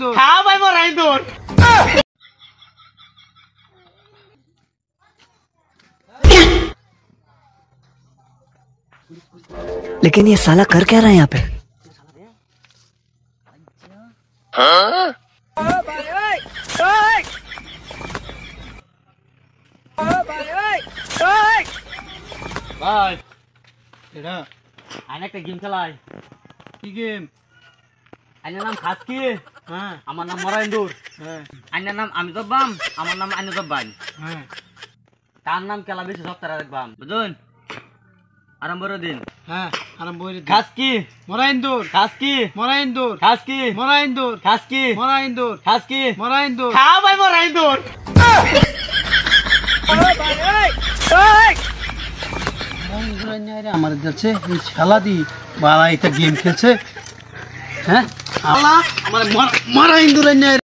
हाँ भाई मोरा इंदूर लेकिन ये साला कर क्या रहा है यहाँ पे? भाई आने का गेम चलाए কি গেম? आने नाम खास की হ্যাঁ আমার নাম মোরা इंदूर হ্যাঁ আইনের নাম আমি জব্বাম আমার নাম আইনে জব্বান হ্যাঁ তার নাম কেলা বেশি সপ্তাহে রাখবাম বুঝুন আরম্ভর দিন হ্যাঁ আরম্ভ হইরে খাস কি মরাইন্দুর খাস কি মরাইন্দুর খাস কি মরাইন্দুর খাস কি মরাইন্দুর খাস কি মরাইন্দুর হ্যাঁ ভাই মোরা इंदूर আমার যাচ্ছে এই খেলা দি বাবা এটা গেম খেলছে হ্যাঁ আল্লাহ আমার মরাইন্দুর